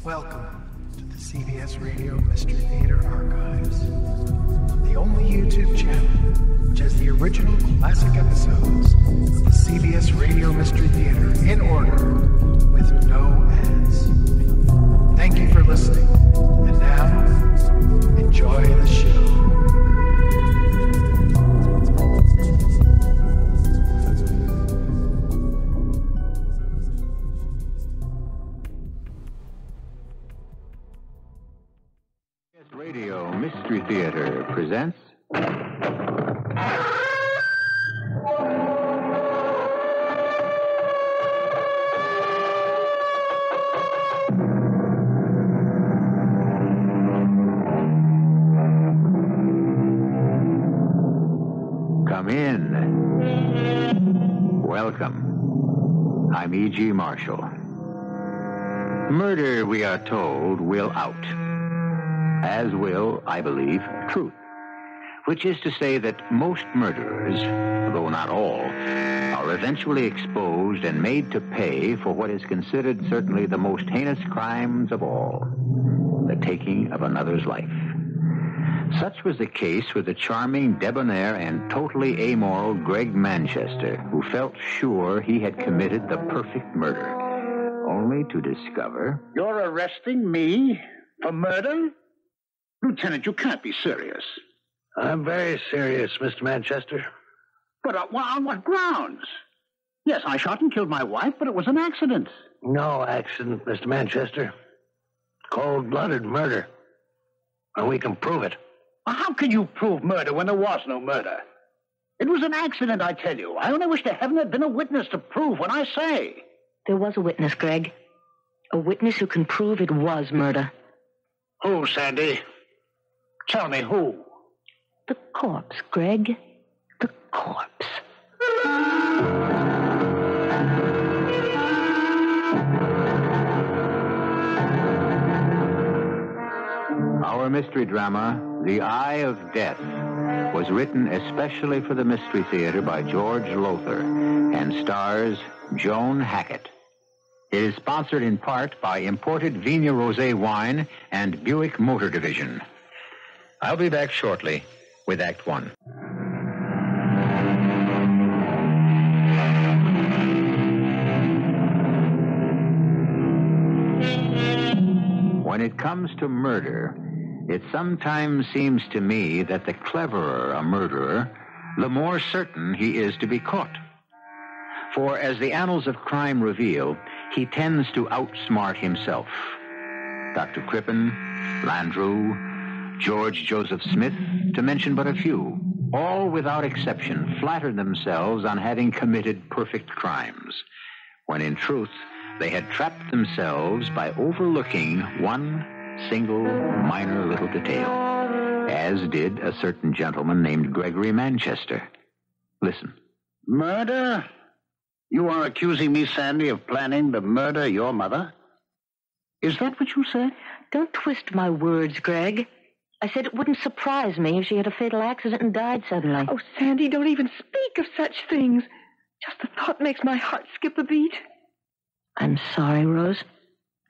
Welcome to the CBS Radio Mystery Theater Archives, the only YouTube channel which has the original classic episodes of the CBS Radio Mystery Theater in order with no ads. Thank you for listening, and now, enjoy the show. Radio Mystery Theater presents Come in. Welcome. I'm E.G. Marshall. Murder, we are told, will out. As will, I believe, truth. Which is to say that most murderers, though not all, are eventually exposed and made to pay for what is considered certainly the most heinous crimes of all, the taking of another's life. Such was the case with the charming, debonair, and totally amoral Greg Manchester, who felt sure he had committed the perfect murder, only to discover... You're arresting me for murder? Lieutenant, you can't be serious. I'm very serious, Mr. Manchester. But on what grounds? Yes, I shot and killed my wife, but it was an accident. No accident, Mr. Manchester. Cold-blooded murder. And we can prove it. How can you prove murder when there was no murder? It was an accident, I tell you. I only wish to heaven there'd been a witness to prove what I say. There was a witness, Greg. A witness who can prove it was murder. Who, Sandy? Tell me who. The corpse, Greg. The corpse. Our mystery drama, The Eye of Death, was written especially for the Mystery Theater by George Lowther and stars Joan Hackett. It is sponsored in part by imported Vigna Rosé wine and Buick Motor Division. I'll be back shortly with Act One. When it comes to murder, it sometimes seems to me that the cleverer a murderer, the more certain he is to be caught. For as the annals of crime reveal, he tends to outsmart himself. Dr. Crippen, Landru, George Joseph Smith, to mention but a few, all without exception flattered themselves on having committed perfect crimes, when in truth they had trapped themselves by overlooking one single minor little detail, as did a certain gentleman named Gregory Manchester. Listen. Murder? You are accusing me, Sandy, of planning to murder your mother? Is that what you said? Don't twist my words, Greg. I said it wouldn't surprise me if she had a fatal accident and died suddenly. Oh, Sandy, don't even speak of such things. Just the thought makes my heart skip a beat. I'm sorry, Rose.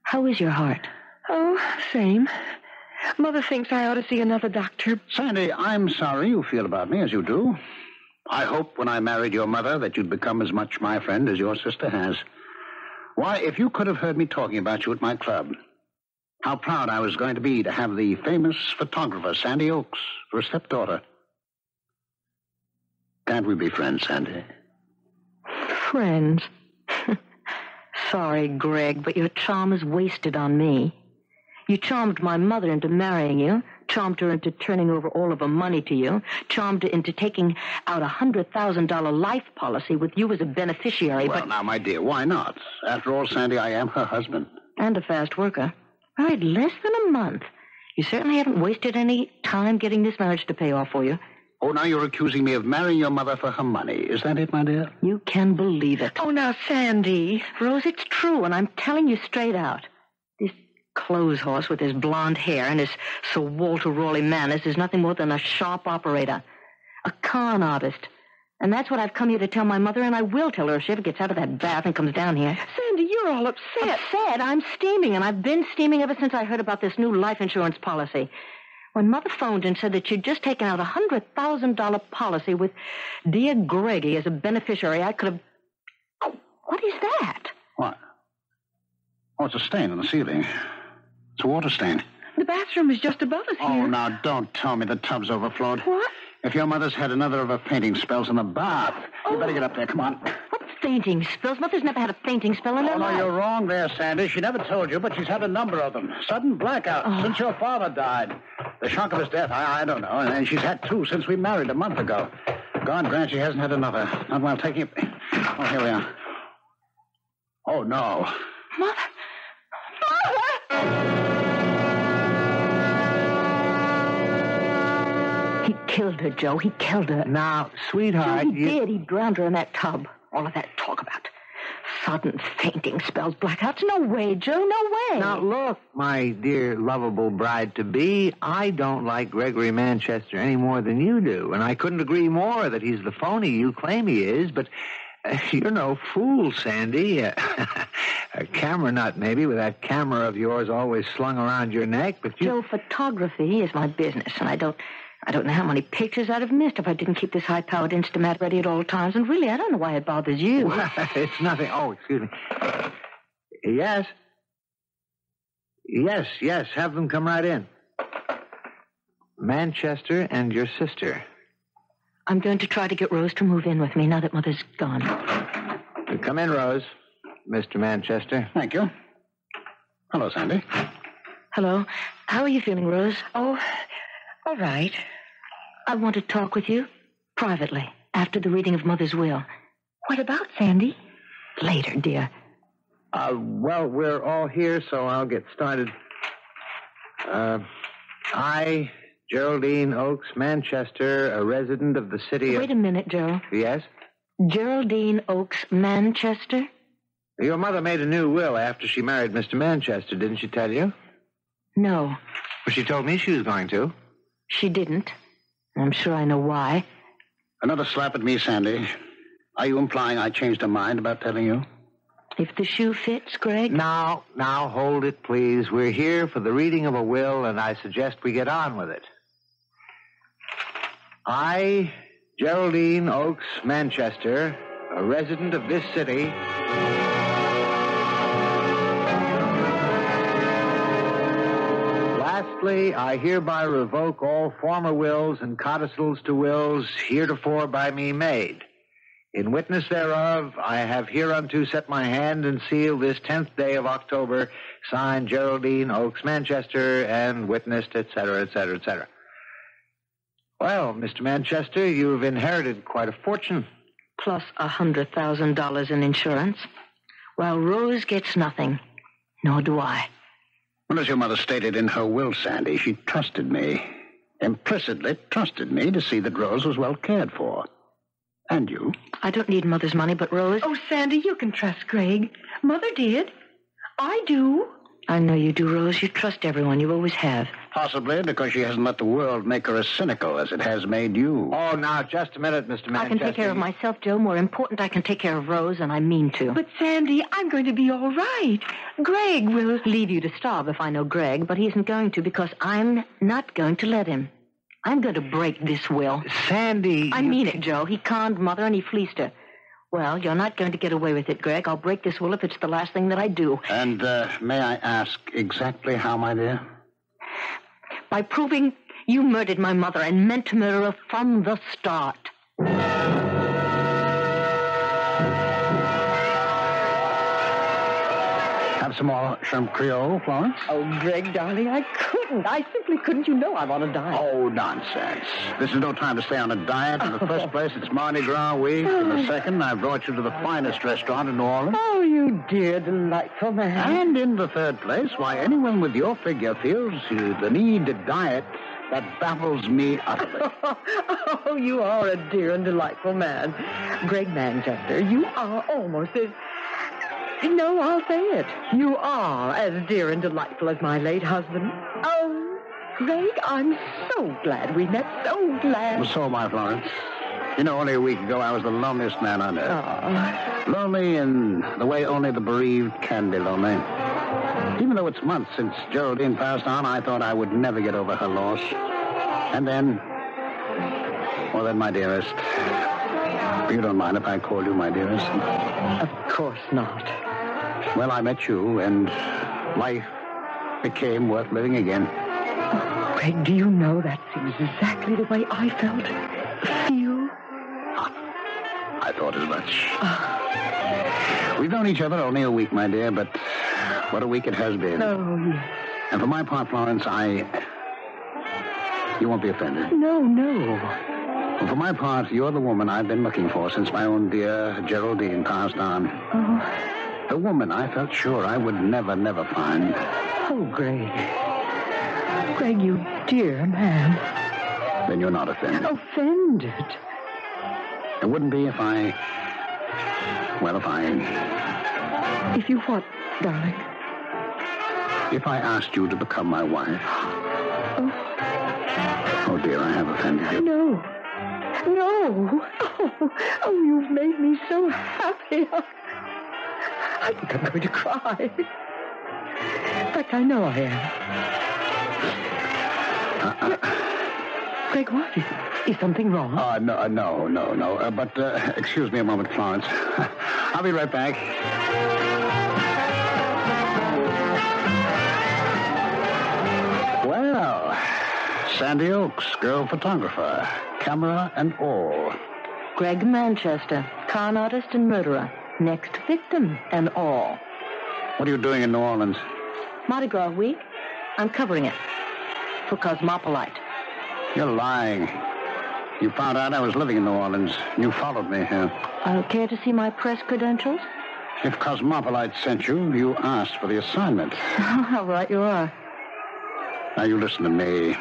How is your heart? Oh, same. Mother thinks I ought to see another doctor. Sandy, I'm sorry you feel about me as you do. I hoped when I married your mother that you'd become as much my friend as your sister has. Why, if you could have heard me talking about you at my club, how proud I was going to be to have the famous photographer, Sandy Oakes, for a stepdaughter. Can't we be friends, Sandy? Friends? Sorry, Greg, but your charm is wasted on me. You charmed my mother into marrying you, charmed her into turning over all of her money to you, charmed her into taking out a $100,000 life policy with you as a beneficiary. Well, now, my dear, why not? After all, Sandy, I am her husband. And a fast worker. Married less than a month. You certainly haven't wasted any time getting this marriage to pay off for you. Oh, now you're accusing me of marrying your mother for her money. Is that it, my dear? You can believe it. Oh, now, Sandy. Rose, it's true, and I'm telling you straight out. This clothes horse with his blonde hair and his Sir Walter Raleigh manners is nothing more than a sharp operator, a con artist, And that's what I've come here to tell my mother, and I will tell her if she ever gets out of that bath and comes down here. Sandy, you're all upset. Upset? I'm steaming, and I've been steaming ever since I heard about this new life insurance policy. When Mother phoned and said that she'd just taken out a $100,000 policy with dear Greggy as a beneficiary, I could have... Oh, what is that? What? Oh, it's a stain on the ceiling. It's a water stain. The bathroom is just above us here. Oh, now, don't tell me the tub's overflowed. What? If your mother's had another of her fainting spells in the bath, you better get up there. Come on. What fainting spells? Mother's never had a fainting spell in her life. Oh, no, you're wrong there, Sandy. She never told you, but she's had a number of them. Sudden blackouts since your father died. The shock of his death, I don't know. And she's had 2 since we married a month ago. God grant she hasn't had another. Not while taking it. Oh, here we are. Oh, no. Mother! He killed her, Joe. He killed her. Now, sweetheart, Joe, he did. He drowned her in that tub. All of that talk about sudden fainting spells, blackouts. No way, Joe. No way. Now, look, my dear, lovable bride-to-be, I don't like Gregory Manchester any more than you do, and I couldn't agree more that he's the phony you claim he is, but you're no fool, Sandy. A camera nut, maybe, with that camera of yours always slung around your neck, but you... Joe, photography is my business, and I don't know how many pictures I'd have missed if I didn't keep this high-powered Instamat ready at all times. And really, I don't know why it bothers you. Well, it's nothing. Oh, excuse me. Yes. Yes. Have them come right in. Manchester and your sister. I'm going to try to get Rose to move in with me now that Mother's gone. Come in, Rose. Mr. Manchester. Thank you. Hello, Sandy. Hello. How are you feeling, Rose? Oh, all right. I want to talk with you privately after the reading of Mother's will. What about, Sandy? Later, dear. Well, we're all here, so I'll get started. I, Geraldine Oakes Manchester, a resident of the city of... Wait a minute, Joe. Yes? Geraldine Oakes Manchester? Your mother made a new will after she married Mr. Manchester, didn't she tell you? No. Well, she told me she was going to. She didn't. I'm sure I know why. Another slap at me, Sandy. Are you implying I changed her mind about telling you? If the shoe fits, Greg? Now, hold it, please. We're here for the reading of a will, and I suggest we get on with it. I, Geraldine Oakes Manchester, a resident of this city... Lastly, I hereby revoke all former wills and codicils to wills heretofore by me made. In witness thereof, I have hereunto set my hand and seal this 10th day of October, signed Geraldine Oakes Manchester, and witnessed, etc., etc., etc. Well, Mr. Manchester, you've inherited quite a fortune. Plus $100,000 in insurance. While Rose gets nothing, nor do I. Well, as your mother stated in her will, Sandy, she trusted me. Implicitly trusted me to see that Rose was well cared for. And you? I don't need Mother's money, but Rose... Oh, Sandy, you can trust Greg. Mother did. I do. I know you do, Rose. You trust everyone. You always have. Possibly because she hasn't let the world make her as cynical as it has made you. Oh, now, just a minute, Mr. Manchester. I can take care of myself, Joe. More important, I can take care of Rose, and I mean to. But, Sandy, I'm going to be all right. Greg will... leave you to starve if I know Greg, but he isn't going to because I'm not going to let him. I'm going to break this will. Sandy... I mean it, Joe. He conned Mother and he fleeced her. Well, you're not going to get away with it, Greg. I'll break this will if it's the last thing that I do. And may I ask exactly how, my dear? By proving you murdered my mother and meant to murder her from the start. Have some more shrimp Creole, Florence? Oh, Greg, darling, I couldn't. I simply couldn't. You know I'm on a diet. Oh, nonsense. This is no time to stay on a diet. In the first place, it's Mardi Gras week. In the second, I brought you to the finest restaurant in New Orleans. Oh, you dear, delightful man. And in the third place, why, anyone with your figure feels the need to diet. That baffles me utterly. Oh, you are a dear and delightful man. Greg Manchester, you are almost as... No, I'll say it. You are as dear and delightful as my late husband. Oh, Greg, I'm so glad we met. So glad. Well, so am I, Florence. You know, only a week ago, I was the loneliest man on earth. Oh. Lonely in the way only the bereaved can be lonely. Even though it's months since Geraldine passed on, I thought I would never get over her loss. And then, my dearest. You don't mind if I call you my dearest? Of course not. Well, I met you, and life became worth living again. Oh, Greg, do you know that's exactly the way I felt? Feel? I thought as much. We've known each other only a week, my dear, but what a week it has been. Oh, yes. And for my part, Florence, you won't be offended. No. Well, for my part, you're the woman I've been looking for since my own dear Geraldine passed on. Oh. The woman I felt sure I would never find. Oh, Greg. Greg, you dear man. Then you're not offended. Offended? It wouldn't be if If you what, darling? If I asked you to become my wife. Oh, dear, I have offended you. No. Oh, you've made me so happy. I think I'm going to cry. In fact, I know I am. Greg, what? Is something wrong? No. But excuse me a moment, Florence. I'll be right back. Well, Sandy Oaks, girl photographer, camera and all. Greg Manchester, con artist and murderer. Next victim and all. What are you doing in New Orleans? Mardi Gras week. I'm covering it. For Cosmopolite. You're lying. You found out I was living in New Orleans. You followed me here. Care to see my press credentials? If Cosmopolite sent you, you asked for the assignment. How right you are. Now you listen to me.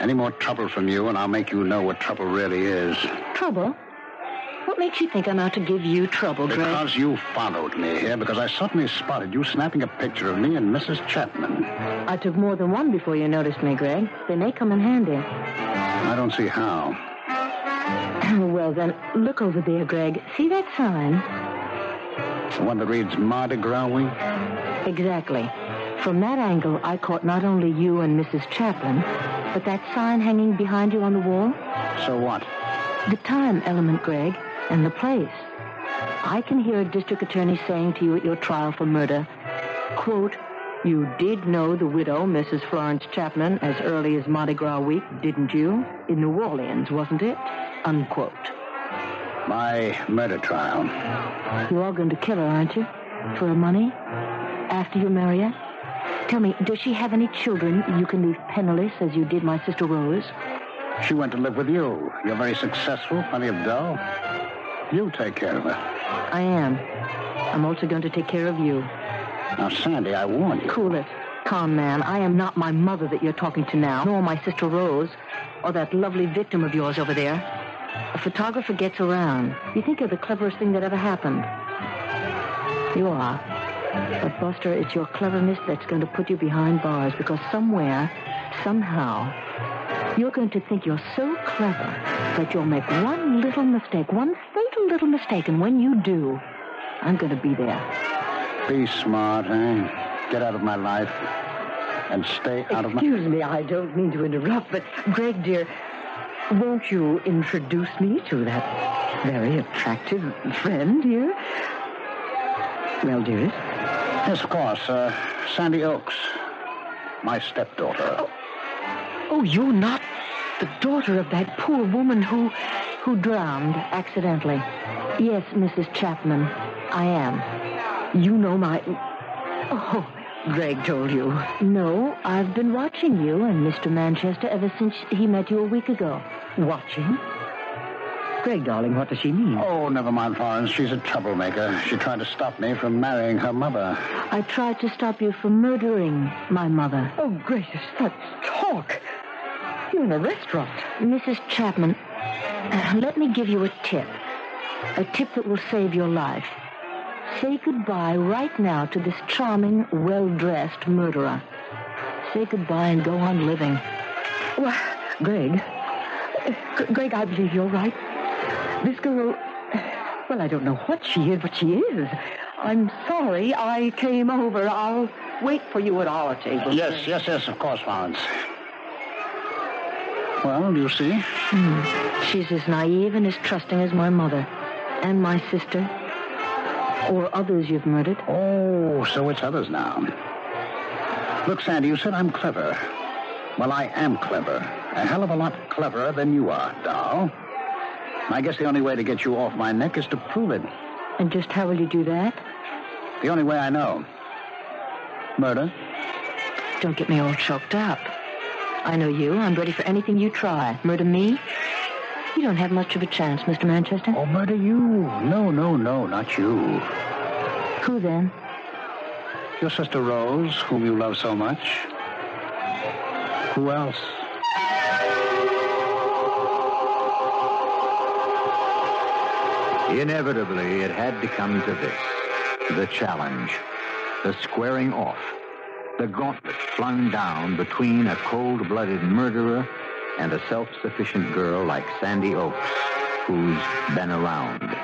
Any more trouble from you, and I'll make you know what trouble really is. Trouble? What makes you think I'm out to give you trouble, Greg? Because you followed me here, because I suddenly spotted you snapping a picture of me and Mrs. Chapman. I took more than one before you noticed me, Greg. They may come in handy. I don't see how. Well, then, look over there, Greg. See that sign? The one that reads Mardi Gras Week? Exactly. From that angle, I caught not only you and Mrs. Chapman, but that sign hanging behind you on the wall. So what? The time element, Greg, and the place. I can hear a district attorney saying to you at your trial for murder, quote, "You did know the widow, Mrs. Florence Chapman, as early as Mardi Gras week, didn't you? In New Orleans, wasn't it?" Unquote. My murder trial. You're all going to kill her, aren't you? For her money? After you marry her? Tell me, does she have any children you can leave penniless as you did my sister Rose? She went to live with you. You're very successful, plenty of dough. You take care of her. I am. I'm also going to take care of you. Now, Sandy, I warn you. Cool it. Con man, I am not my mother that you're talking to now, nor my sister Rose, or that lovely victim of yours over there. A photographer gets around. You think you're the cleverest thing that ever happened. You are. But, Buster, it's your cleverness that's going to put you behind bars, because somewhere, somehow, you're going to think you're so clever that you'll make one little mistake, one fatal little mistake, and when you do, I'm going to be there. Be smart, eh? Get out of my life and stay out of my... Excuse me, I don't mean to interrupt, but, Greg, dear, won't you introduce me to that very attractive friend here? Well, dearest? Yes, of course. Sandy Oaks, my stepdaughter. Oh, you're not the daughter of that poor woman who drowned accidentally. Yes, Mrs. Chapman, I am. You know my... Oh, Greg told you. No, I've been watching you and Mr. Manchester ever since he met you a week ago. Watching? Greg, darling, what does she mean? Oh, never mind, Florence. She's a troublemaker. She tried to stop me from marrying her mother. I tried to stop you from murdering my mother. Oh, gracious, that's talk. You're in a restaurant. Mrs. Chapman, let me give you a tip. A tip that will save your life. Say goodbye right now to this charming, well-dressed murderer. Say goodbye and go on living. Well, Greg, I believe you're right. This girl, well, I don't know what she is, but she is. I'm sorry I came over. I'll wait for you at our table. Yes, of course, Florence. Well, you see? She's as naive and as trusting as my mother and my sister. Or others you've murdered. Oh, so it's others now. Look, Sandy, you said I'm clever. Well, I am clever. A hell of a lot cleverer than you are, doll. I guess the only way to get you off my neck is to prove it. And just how will you do that? The only way I know. Murder. Don't get me all choked up. I know you. I'm ready for anything you try. Murder me? You don't have much of a chance, Mr. Manchester. Oh, murder you. No, not you. Who then? Your sister Rose, whom you love so much. Who else? Inevitably, it had to come to this. The challenge. The squaring off. The gauntlet flung down between a cold-blooded murderer and a self-sufficient girl like Sandy Oaks, who's been around.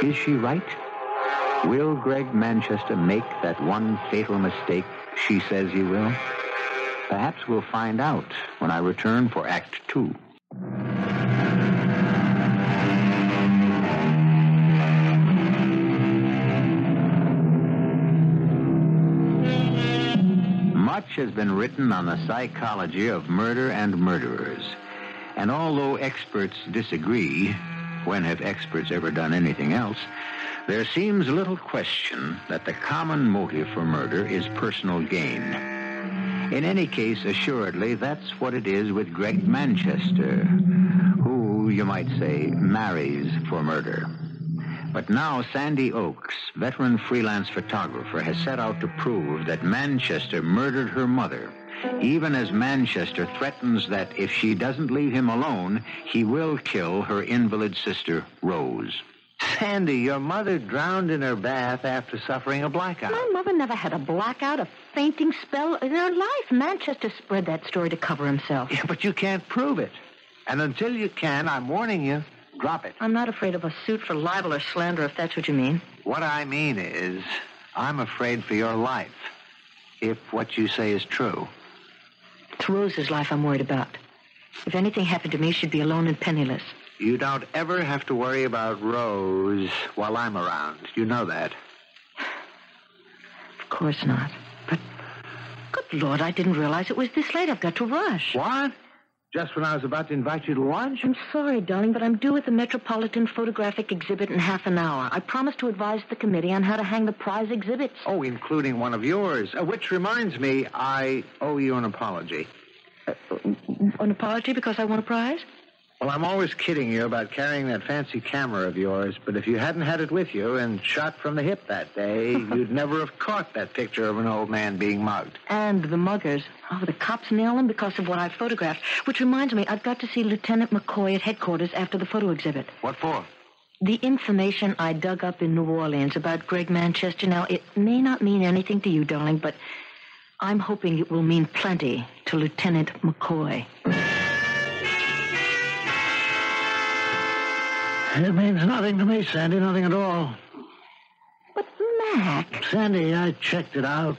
Is she right? Will Greg Manchester make that one fatal mistake she says he will? Perhaps we'll find out when I return for Act 2. Much has been written on the psychology of murder and murderers. And although experts disagree, when have experts ever done anything else, there seems little question that the common motive for murder is personal gain. In any case, assuredly, that's what it is with Greg Manchester, who, you might say, marries for murder. But now Sandy Oaks, veteran freelance photographer, has set out to prove that Manchester murdered her mother, even as Manchester threatens that if she doesn't leave him alone, he will kill her invalid sister, Rose. Sandy, your mother drowned in her bath after suffering a blackout. My mother never had a blackout, a fainting spell in her life. Manchester spread that story to cover himself. Yeah, but you can't prove it. And until you can, I'm warning you, drop it. I'm not afraid of a suit for libel or slander, if that's what you mean. What I mean is, I'm afraid for your life, if what you say is true. It's Rose's life I'm worried about. If anything happened to me, she'd be alone and penniless. You don't ever have to worry about Rose while I'm around. You know that. Of course not. But, good Lord, I didn't realize it was this late. I've got to rush. What? Just when I was about to invite you to lunch? I'm sorry, darling, but I'm due at the Metropolitan Photographic Exhibit in half an hour. I promised to advise the committee on how to hang the prize exhibits. Oh, including one of yours. Which reminds me, I owe you an apology. An apology because I won a prize? Well, I'm always kidding you about carrying that fancy camera of yours, but if you hadn't had it with you and shot from the hip that day, you'd never have caught that picture of an old man being mugged. And the muggers. Oh, the cops nail them because of what I photographed. Which reminds me, I've got to see Lieutenant McCoy at headquarters after the photo exhibit. What for? The information I dug up in New Orleans about Greg Manchester. Now, it may not mean anything to you, darling, but I'm hoping it will mean plenty to Lieutenant McCoy. It means nothing to me, Sandy, nothing at all. But, Mac... Sandy, I checked it out.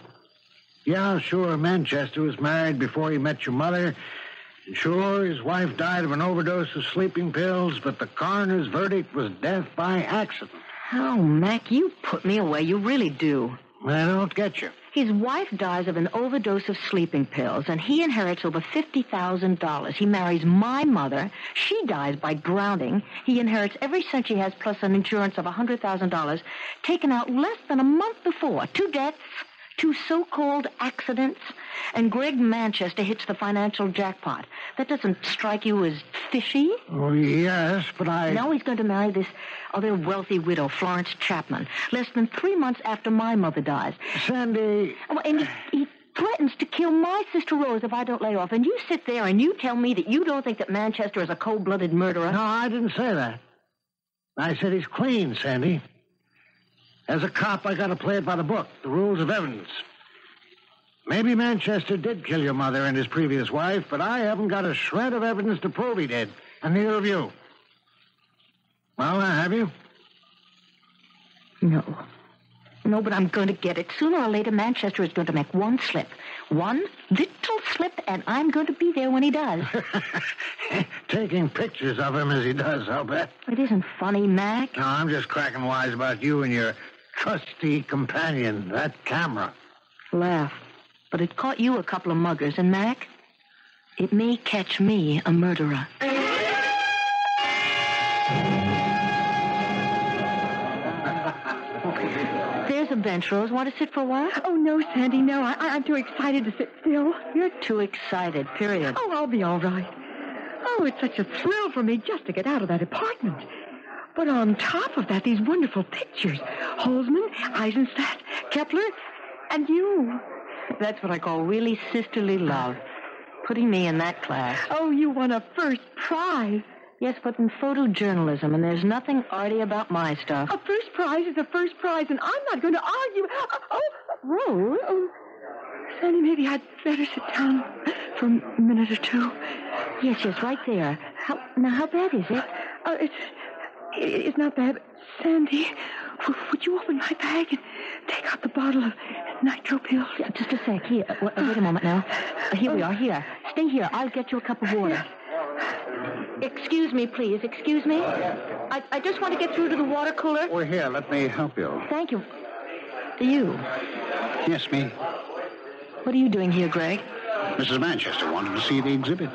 Yeah, sure, Manchester was married before he met your mother. And sure, his wife died of an overdose of sleeping pills, but the coroner's verdict was death by accident. Oh, Mac, you put me away. You really do. I don't get you. His wife dies of an overdose of sleeping pills, and he inherits over $50,000. He marries my mother. She dies by drowning. He inherits every cent she has, plus an insurance of $100,000, taken out less than a month before. 2 deaths, 2 so-called accidents, and Greg Manchester hits the financial jackpot. That doesn't strike you as fishy? Oh, yes, but Now he's going to marry this other wealthy widow, Florence Chapman, less than 3 months after my mother dies. Sandy... Oh, and he threatens to kill my sister Rose if I don't lay off. And you sit there and you tell me that you don't think that Manchester is a cold-blooded murderer? No, I didn't say that. I said he's clean, Sandy. As a cop, I got to play it by the book, the rules of evidence. Maybe Manchester did kill your mother and his previous wife, but I haven't got a shred of evidence to prove he did, and neither of you. Well, have you? No. No, but I'm going to get it. Sooner or later, Manchester is going to make one slip. One little slip, and I'm going to be there when he does. Taking pictures of him as he does, I'll bet. It isn't funny, Mac. No, I'm just cracking wise about you and your trusty companion, that camera. Laugh. But it caught you a couple of muggers, and Mac, it may catch me a murderer. There's a bench, Rose. Want to sit for a while? Oh, no, Sandy, no. I'm too excited to sit still. You're too excited, period. Oh, I'll be all right. Oh, it's such a thrill for me just to get out of that apartment. But on top of that, these wonderful pictures. Holzman, Eisenstadt, Kepler, and you. That's what I call really sisterly love. Putting me in that class. Oh, you won a first prize. Yes, but in photojournalism, and there's nothing arty about my stuff. A first prize is a first prize, and I'm not going to argue. Rose. Oh, Sandy, maybe I'd better sit down for a minute or two. Yes, right there. How bad is it? It's not bad. Sandy, would you open my bag and take out the bottle of nitro pills? Just a sec. Here. Wait a moment now. Here we are. Here. Stay here. I'll get you a cup of water. Excuse me, please. Excuse me. I just want to get through to the water cooler. We're here. Let me help you. Thank you. You? Yes, me. What are you doing here, Greg? Mrs. Manchester wanted to see the exhibit.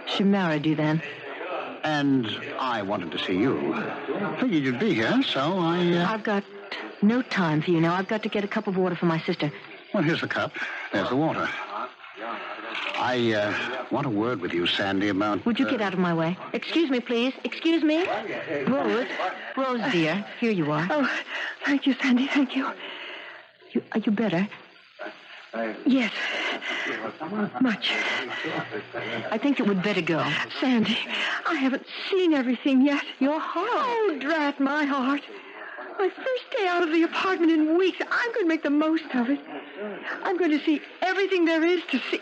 She married you then? And I wanted to see you. Figured you'd be here, so I've got no time for you now. I've got to get a cup of water for my sister. Well, here's the cup. There's the water. I want a word with you, Sandy, about... Would you get out of my way? Excuse me, please. Excuse me. Rose, dear. Here you are. Oh, thank you, Sandy. Thank you. Are you better? Yes. Much. I think it would better go. Sandy, I haven't seen everything yet. Your heart. Oh, drat my heart. My first day out of the apartment in weeks. I'm going to make the most of it. I'm going to see everything there is to see.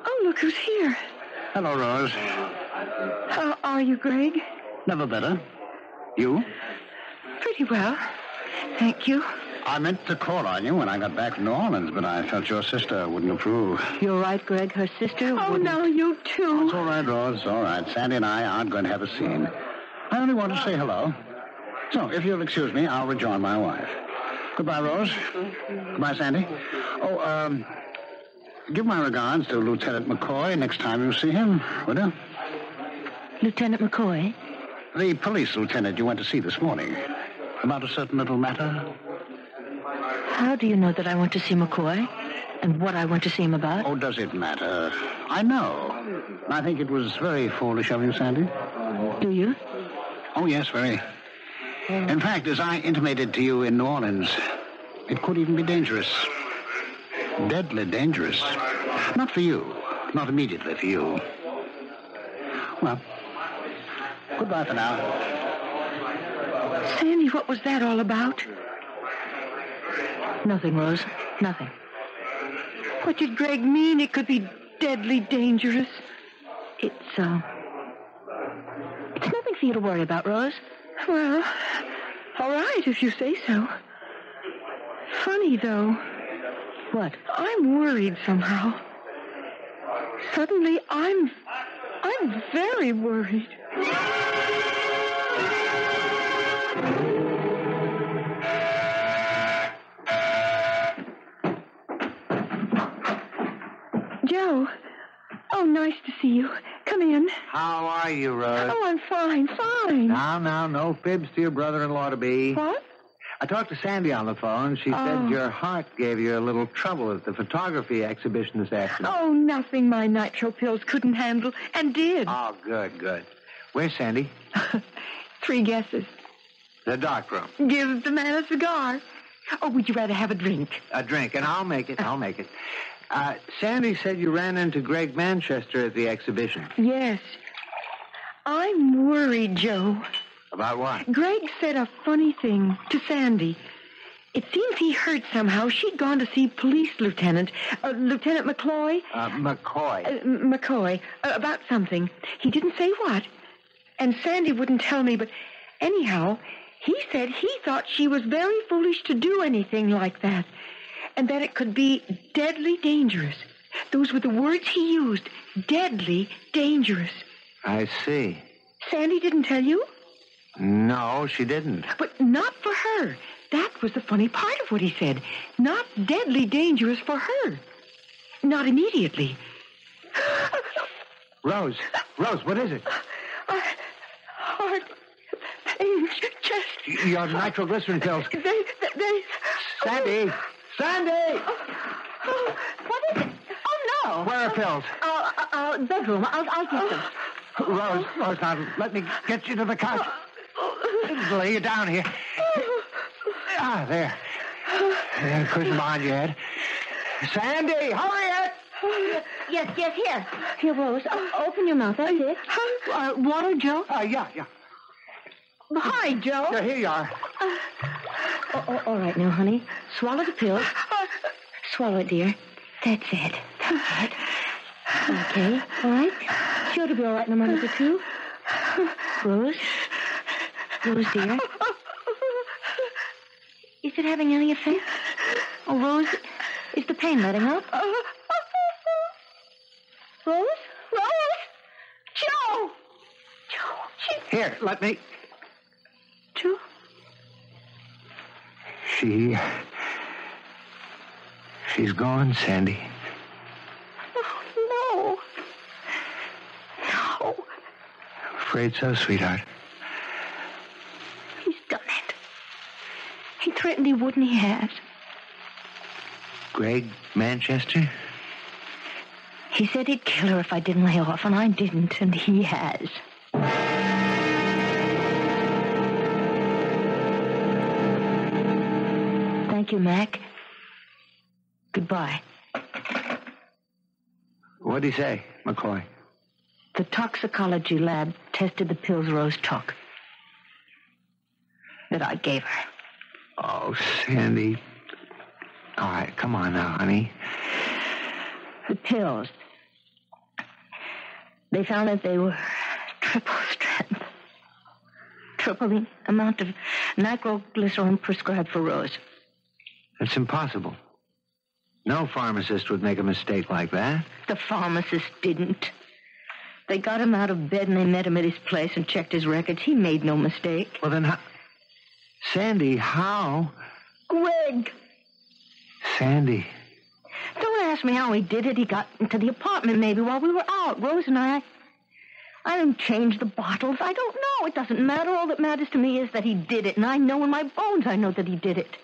Oh, look who's here. Hello, Rose. How are you, Greg? Never better. You? Pretty well. Thank you. I meant to call on you when I got back from New Orleans, but I felt your sister wouldn't approve. You're right, Greg. Her sister wouldn't. No, you too. It's all right, Rose. All right. Sandy and I aren't going to have a scene. I only want to say hello. So, if you'll excuse me, I'll rejoin my wife. Goodbye, Rose. Goodbye, Sandy. Oh, give my regards to Lieutenant McCoy next time you see him, will you? Lieutenant McCoy? The police lieutenant you went to see this morning. About a certain little matter. How do you know that I want to see McCoy? And what I want to see him about? Oh, does it matter? I know. I think it was very foolish of you, Sandy. Do you? Oh, yes, very. In fact, as I intimated to you in New Orleans, it could even be dangerous. Deadly dangerous. Not for you. Not immediately for you. Well, goodbye for now. Sandy, what was that all about? Nothing, Rose. Nothing. What did Greg mean? It could be deadly dangerous. It's nothing for you to worry about, Rose. Well, all right, if you say so. Funny, though. What? I'm worried somehow. Suddenly, I'm very worried. Joe. Oh, nice to see you. Come in. How are you, Rose? Oh, I'm fine. Now, no fibs to your brother-in-law to be. What? I talked to Sandy on the phone. She said your heart gave you a little trouble at the photography exhibition this afternoon. Oh, nothing my nitro pills couldn't handle, and did. Oh, good. Where's Sandy? 3 guesses. The dark room. Give the man a cigar. Or would you rather have a drink? A drink, and I'll make it. Sandy said you ran into Greg Manchester at the exhibition. Yes. I'm worried, Joe. About what? Greg said a funny thing to Sandy. It seems he heard somehow she'd gone to see Police Lieutenant McCoy. McCoy. McCoy, about something. He didn't say what. And Sandy wouldn't tell me, but anyhow, he said he thought she was very foolish to do anything like that, and that it could be deadly dangerous. Those were the words he used, deadly dangerous. I see. Sandy didn't tell you? No, she didn't. But not for her. That was the funny part of what he said. Not deadly dangerous for her. Not immediately. Rose, what is it? Heart pain, chest. Your nitroglycerin pills. They... Sandy! Sandy! What is it? Oh, no. Where are pills? Bedroom. I'll get them. Rose, now let me get you to the couch. Lay you down here. Ah, there. Cushion behind your head. Sandy, hurry it! Yes, here. Here, Rose. Open your mouth. That's it. Water, Joe? Yeah. Hi, Joe. Yeah, here you are. All right now, honey. Swallow the pill. Swallow it, dear. That's it. Okay, all right. Sure to be all right in a moment or two. Rose, dear. Is it having any effect? Oh, Rose, is the pain letting up? Rose? Joe! Here, let me... Joe? She's gone, Sandy. No. Afraid so, sweetheart. He's done it. He threatened he wouldn't. He has. Greg Manchester? He said he'd kill her if I didn't lay off, and I didn't, and he has. Thank you, Mac. Goodbye. What'd he say, McCoy? The toxicology lab tested the pills Rose took that I gave her. Oh, Sandy. All right, come on now, honey. The pills. They found that they were triple strength. Triple the amount of nitroglycerin prescribed for Rose. That's impossible. No pharmacist would make a mistake like that. The pharmacist didn't. They got him out of bed and they met him at his place and checked his records. He made no mistake. Well, then how... Sandy, how? Greg! Sandy. Don't ask me how he did it. He got into the apartment maybe while we were out. Rose and I didn't change the bottles. I don't know. It doesn't matter. All that matters to me is that he did it. And I know in my bones I know that he did it.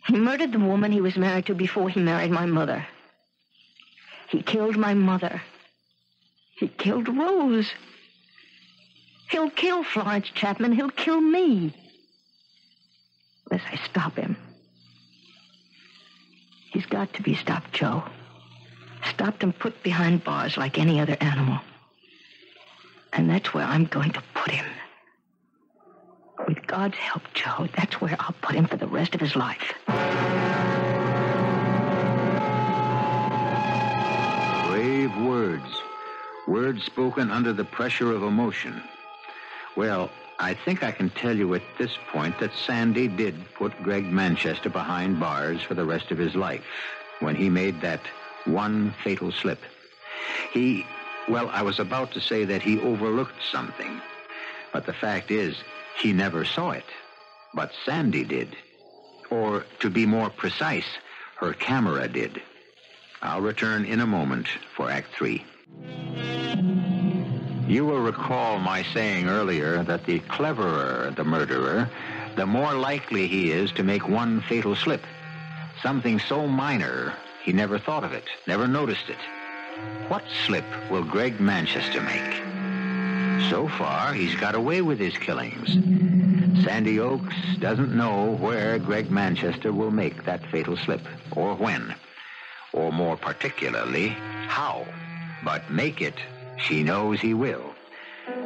He murdered the woman he was married to before he married my mother. He killed my mother. He killed Rose. He'll kill Florence Chapman. He'll kill me. Unless I stop him. He's got to be stopped, Joe. Stopped and put behind bars like any other animal. And that's where I'm going to put him. With God's help, Joe, that's where I'll put him for the rest of his life. Brave words. Words spoken under the pressure of emotion. Well, I think I can tell you at this point that Sandy did put Greg Manchester behind bars for the rest of his life when he made that one fatal slip. I was about to say that he overlooked something. But the fact is, he never saw it. But Sandy did. Or, to be more precise, her camera did. I'll return in a moment for Act 3. You will recall my saying earlier that the cleverer the murderer, the more likely he is to make one fatal slip. Something so minor, he never thought of it, never noticed it. What slip will Greg Manchester make? So far, he's got away with his killings. Sandy Oaks doesn't know where Greg Manchester will make that fatal slip, or when, or more particularly, how. But make it, she knows he will.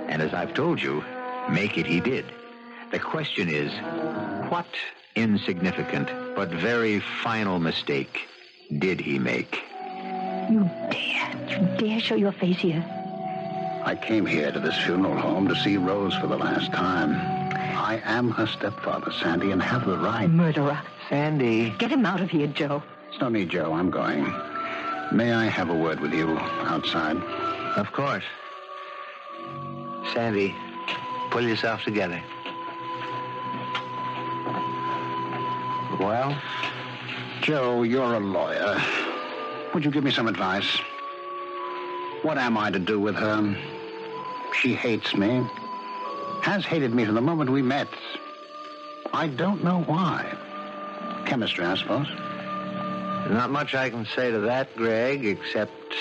And as I've told you, make it he did. The question is, what insignificant but very final mistake did he make? You dare show your face here? I came here to this funeral home to see Rose for the last time. I am her stepfather, Sandy, and have the right. Murderer. Sandy. Get him out of here, Joe. There's no need, Joe. I'm going. May I have a word with you outside? Of course. Sandy, pull yourself together. Well? Joe, you're a lawyer. Would you give me some advice? What am I to do with her? She hates me. Has hated me from the moment we met. I don't know why. Chemistry, I suppose. Not much I can say to that, Greg, except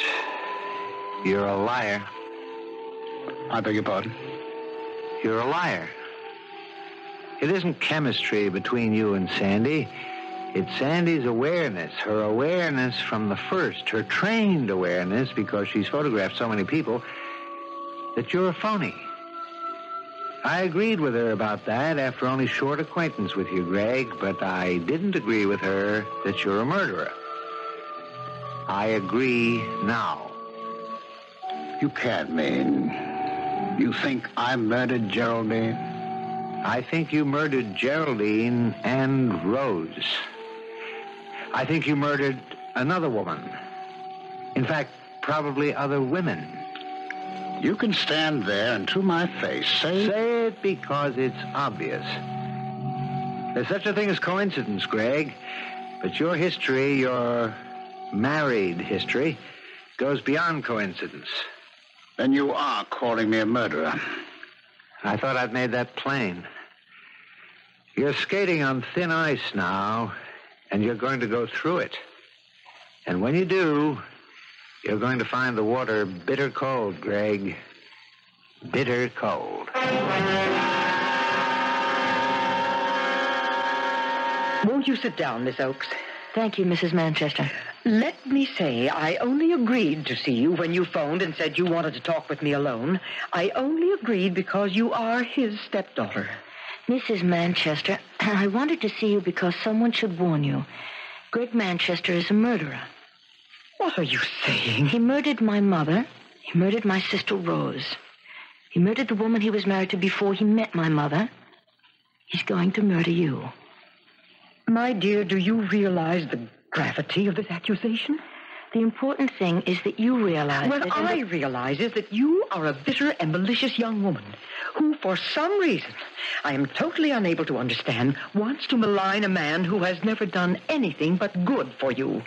you're a liar. I beg your pardon? You're a liar. It isn't chemistry between you and Sandy. It's Sandy's awareness, her awareness from the first, her trained awareness, because she's photographed so many people, that you're a phony. I agreed with her about that after only short acquaintance with you, Greg, but I didn't agree with her that you're a murderer. I agree now. You can't mean... You think I murdered Geraldine? I think you murdered Geraldine and Rose. I think you murdered another woman. In fact, probably other women. You can stand there and to my face say... Say it because it's obvious. There's such a thing as coincidence, Greg. But your history, your married history, goes beyond coincidence. Then you are calling me a murderer. I thought I'd made that plain. You're skating on thin ice now, and you're going to go through it. And when you do, you're going to find the water bitter cold, Greg. Bitter cold. Won't you sit down, Miss Oakes? Thank you, Mrs. Manchester. Let me say, I only agreed to see you when you phoned and said you wanted to talk with me alone. I only agreed because you are his stepdaughter. Mrs. Manchester, I wanted to see you because someone should warn you. Greg Manchester is a murderer. What are you saying? He murdered my mother. He murdered my sister Rose. He murdered the woman he was married to before he met my mother. He's going to murder you. My dear, do you realize the gravity of this accusation? The important thing is that you realize What I realize is that you are a bitter and malicious young woman who, for some reason, I am totally unable to understand, wants to malign a man who has never done anything but good for you.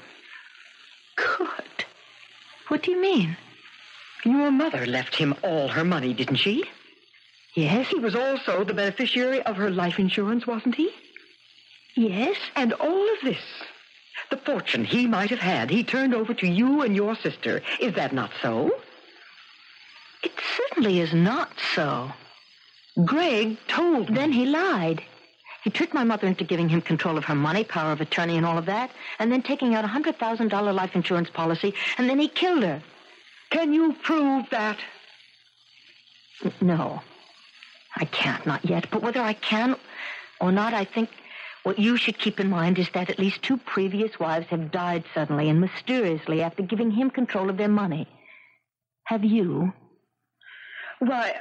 Good? What do you mean? Your mother left him all her money, didn't she? Yes. He was also the beneficiary of her life insurance, wasn't he? Yes. And all of this, the fortune he might have had, he turned over to you and your sister. Is that not so? It certainly is not so. Greg told me. Then he lied. He tricked my mother into giving him control of her money, power of attorney, and all of that, and then taking out a $100,000 life insurance policy, and then he killed her. Can you prove that? No. I can't, not yet. But whether I can or not, I think what you should keep in mind is that at least 2 previous wives have died suddenly and mysteriously after giving him control of their money. Have you? Why,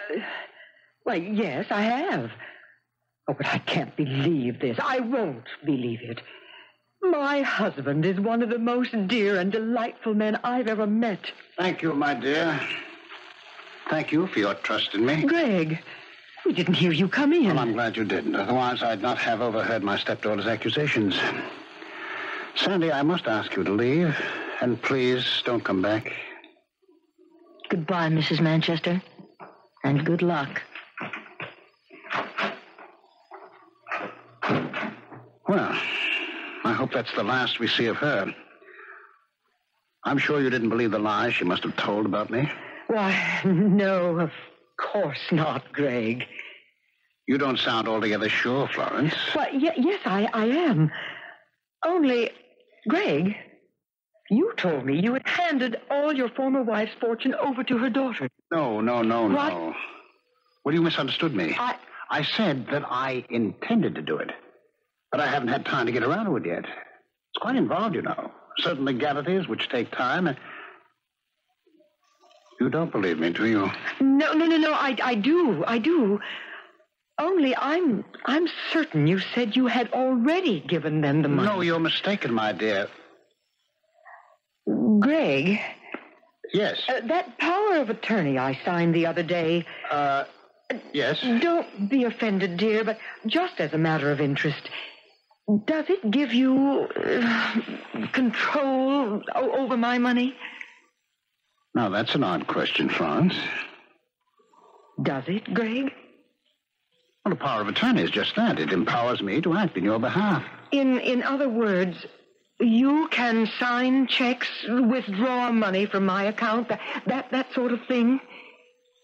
yes, I have. Oh, but I can't believe this. I won't believe it. My husband is one of the most dear and delightful men I've ever met. Thank you, my dear. Thank you for your trust in me. Greg, we didn't hear you come in. Well, I'm glad you didn't. Otherwise, I'd not have overheard my stepdaughter's accusations. Sandy, I must ask you to leave. And please, don't come back. Goodbye, Mrs. Manchester. And good luck. Well, I hope that's the last we see of her. I'm sure you didn't believe the lies she must have told about me. Why, no, of course not, Greg. You don't sound altogether sure, Florence. Why, yes, I am. Only, Greg, you told me you had handed all your former wife's fortune over to her daughter. No. What? Well, you misunderstood me. I said that I intended to do it. But I haven't had time to get around to it yet. It's quite involved, you know. Certain legalities which take time. You don't believe me, do you? No. I do. Only I'm certain you said you had already given them the money. No, you're mistaken, my dear. Greg. Yes. That power of attorney I signed the other day. Yes? Don't be offended, dear, but just as a matter of interest, does it give you control over my money? Now, that's an odd question, Florence. Does it, Greg? Well, the power of attorney is just that. It empowers me to act in your behalf. In other words, you can sign checks, withdraw money from my account, that sort of thing?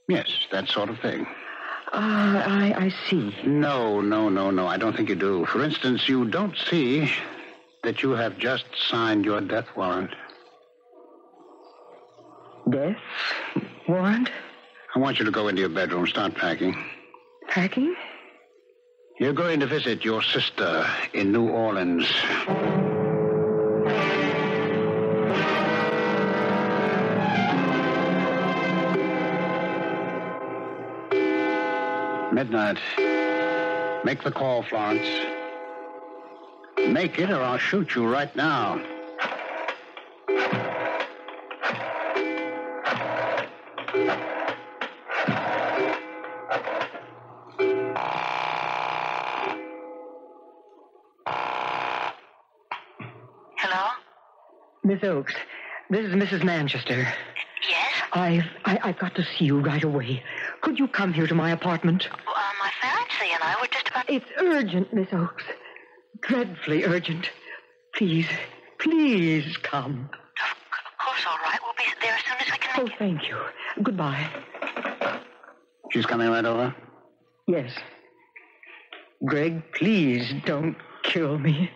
Yes, that sort of thing. I see. No. I don't think you do. For instance, you don't see that you have just signed your death warrant. Death warrant? I want you to go into your bedroom, start packing. Packing? You're going to visit your sister in New Orleans. Midnight. Make the call, Florence. Make it or I'll shoot you right now. Hello? Miss Oakes, this is Mrs. Manchester. Yes? I've got to see you right away. Could you come here to my apartment? My fiancé and I were just about... It's urgent, Miss Oakes. Dreadfully urgent. Please come. Of course, all right. We'll be there as soon as we can Oh, make it. thank you. Goodbye. She's coming right over? Yes. Greg, please don't kill me.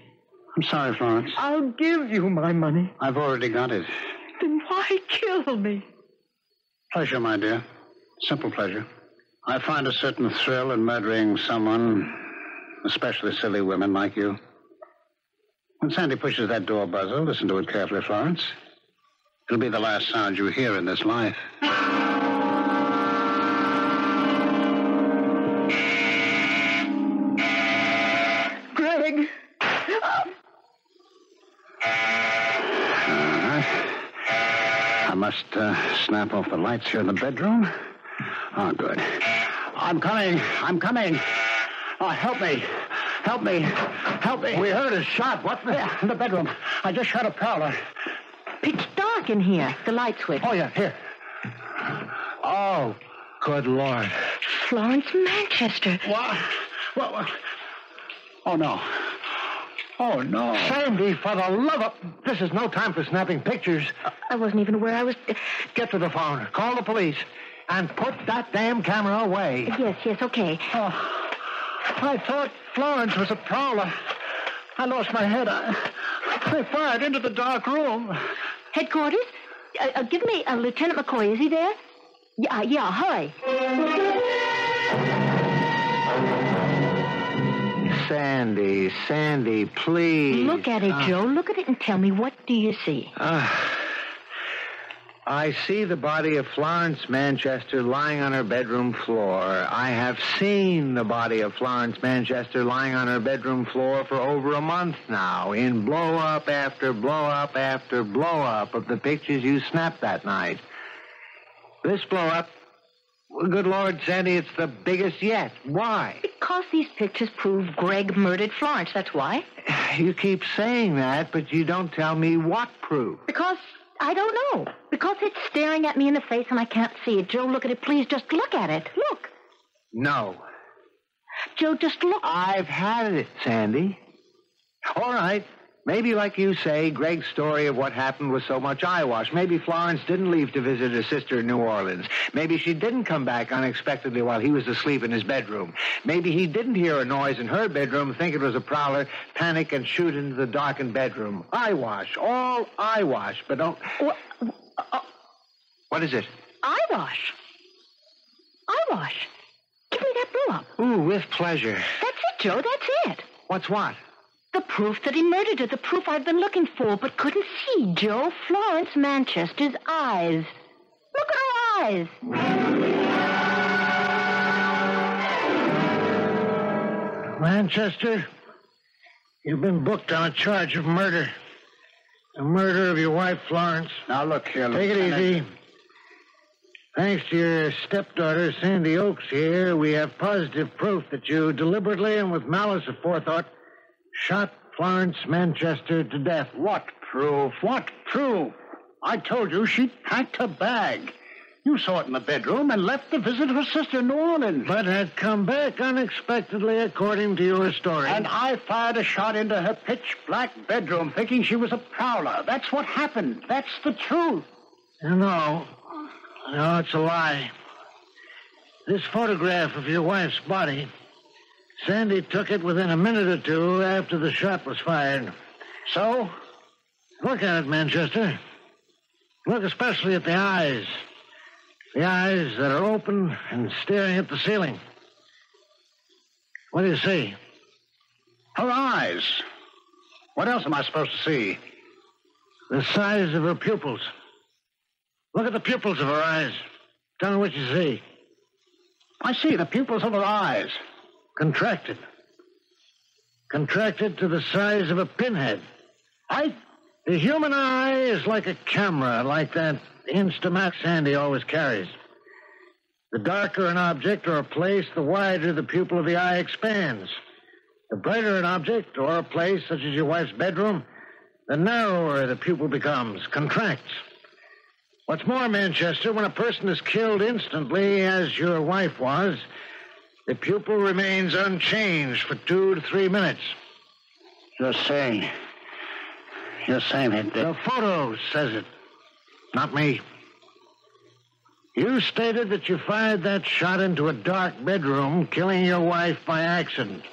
I'm sorry, Florence. I'll give you my money. I've already got it. Then why kill me? Pleasure, my dear. Simple pleasure. I find a certain thrill in murdering someone, especially silly women like you. When Sandy pushes that door buzzer, listen to it carefully, Florence. It'll be the last sound you hear in this life. Greg! I must snap off the lights here in the bedroom. Oh, good. I'm coming. Oh, help me. We heard a shot. What? Yeah, in the bedroom. I just shut a prowler. Pitch dark in here. The light switch. Oh, yeah, here. Oh, good Lord. Florence Manchester. What? Oh, no. Oh, no. Sandy, for the love of... This is no time for snapping pictures. I wasn't even aware I was... Get to the phone. Call the police. And put that damn camera away. Yes, okay. Oh, I thought Florence was a prowler. I lost my head. I fired into the dark room. Headquarters? Give me Lieutenant McCoy. Is he there? Yeah, hurry. Sandy, please. Look at it, Joe. Look at it and tell me, what do you see? I see the body of Florence Manchester lying on her bedroom floor. I have seen the body of Florence Manchester lying on her bedroom floor for over a month now, in blow-up after blow-up after blow-up of the pictures you snapped that night. This blow-up, well, good Lord, Sandy, it's the biggest yet. Why? Because these pictures prove Greg murdered Florence, that's why. You keep saying that, but you don't tell me what proof. Because I don't know. Because it's staring at me in the face and I can't see it. Joe, look at it. Please, just look at it. Look. No. Joe, just look. I've had it, Sandy. All right. Maybe, like you say, Greg's story of what happened was so much eyewash. Maybe Florence didn't leave to visit her sister in New Orleans. Maybe she didn't come back unexpectedly while he was asleep in his bedroom. Maybe he didn't hear a noise in her bedroom, think it was a prowler, panic, and shoot into the darkened bedroom. Eyewash. All eyewash. But don't... What is it? Eyewash. Give me that blow-up. Ooh, with pleasure. That's it, Joe. That's it. What's what? The proof that he murdered her. The proof I've been looking for but couldn't see, Joe. Florence Manchester's eyes. Look at her eyes. Manchester, you've been booked on a charge of murder. The murder of your wife, Florence. Now, look here, Take it easy. Thanks to your stepdaughter, Sandy Oaks, here, we have positive proof that you deliberately and with malice aforethought shot Florence Manchester to death. What proof? What proof? I told you she packed her bag. You saw it in the bedroom and left to visit her sister in New Orleans. But had come back unexpectedly, according to your story. And I fired a shot into her pitch-black bedroom, thinking she was a prowler. That's what happened. That's the truth. No, it's a lie. This photograph of your wife's body, Sandy took it within a minute or two after the shot was fired. So? Look at it, Manchester. Look especially at the eyes. The eyes that are open and staring at the ceiling. What do you see? Her eyes. What else am I supposed to see? The size of her pupils. Look at the pupils of her eyes. Tell me what you see. I see the pupils of her eyes. Contracted. Contracted to the size of a pinhead. The human eye is like a camera, like that Instamax Sandy always carries. The darker an object or a place, the wider the pupil of the eye expands. The brighter an object or a place, such as your wife's bedroom, the narrower the pupil becomes, contracts. What's more, Manchester, when a person is killed instantly, as your wife was, the pupil remains unchanged for 2 to 3 minutes. You're saying it. The photo says it, not me. You stated that you fired that shot into a dark bedroom, killing your wife by accident.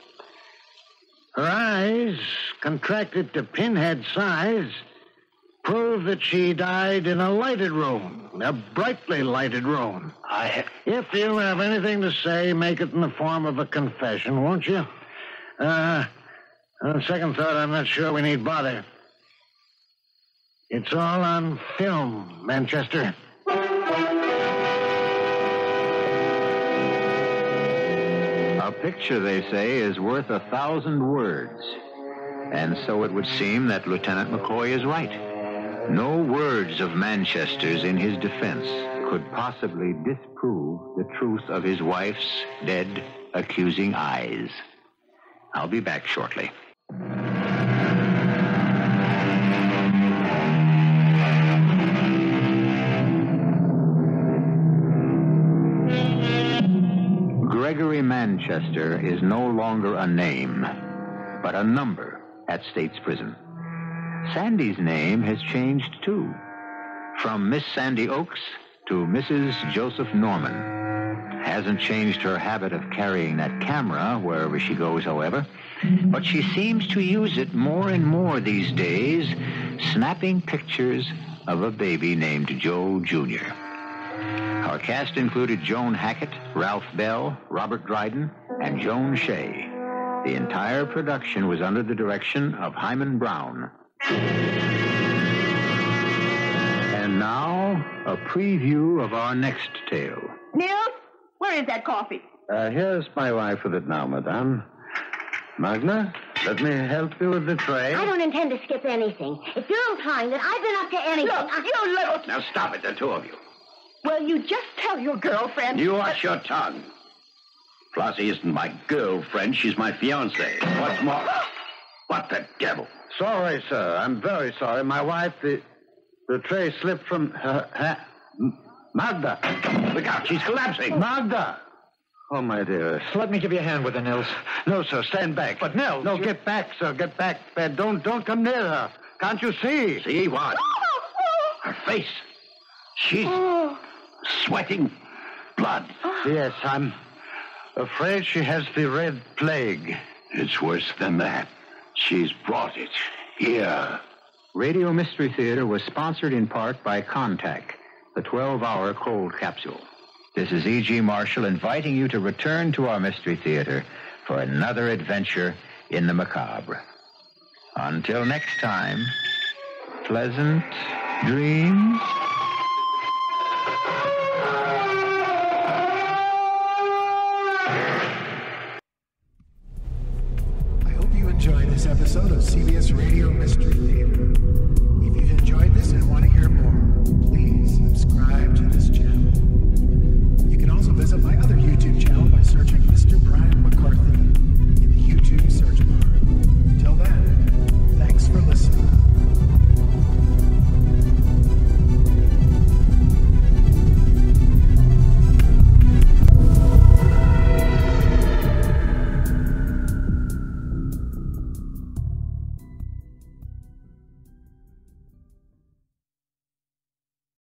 Her eyes, contracted to pinhead size, prove that she died in a lighted room, a brightly lighted room. If you have anything to say, make it in the form of a confession, won't you? On second thought, I'm not sure we need bother. It's all on film, Manchester. A picture, they say, is worth 1,000 words. And so it would seem that Lieutenant McCoy is right. No words of Manchester's in his defense could possibly disprove the truth of his wife's dead, accusing eyes. I'll be back shortly. Gregory Manchester is no longer a name, but a number at State's Prison. Sandy's name has changed, too. From Miss Sandy Oaks to Mrs. Joseph Norman. Hasn't changed her habit of carrying that camera wherever she goes, however. But she seems to use it more and more these days, snapping pictures of a baby named Joe Jr. Our cast included Joan Hackett, Ralph Bell, Robert Dryden, and Joan Shay. The entire production was under the direction of Hyman Brown. And now, a preview of our next tale. Nils, where is that coffee? Here's my wife with it now, madame. Magna, let me help you with the tray. I don't intend to skip anything. If you're implying that I've been up to anything... Look, you little... Now stop it, the two of you. Will you just tell your girlfriend... You watch your tongue. Flossie isn't my girlfriend. She's my fiancée. What's more... What the devil? Sorry, sir. I'm very sorry. My wife, the tray slipped from her... Magda. Look out. She's collapsing. Magda. Oh, my dearest. Let me give you a hand with her, Nils. No, sir. Stand back. But, Nils... No, get back, sir. Get back. Don't come near her. Can't you see? See what? Her face. She's sweating blood. Yes, I'm afraid she has the red plague. It's worse than that. She's brought it here. Radio Mystery Theater was sponsored in part by Contact, the 12-hour cold capsule. This is E.G. Marshall inviting you to return to our Mystery Theater for another adventure in the macabre. Until next time, pleasant dreams. episode of CBS Radio Mystery Theater. If you've enjoyed this and want to hear more,